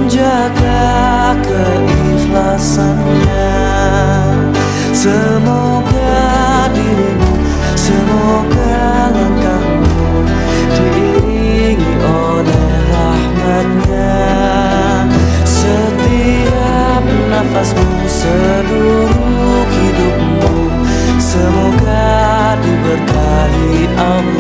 menjaga keikhlasannya. Semoga dirimu, semoga langkahmu diiringi oleh rahmatnya. Setiap nafasmu, seluruh hidupmu, semoga diberkahi Allah.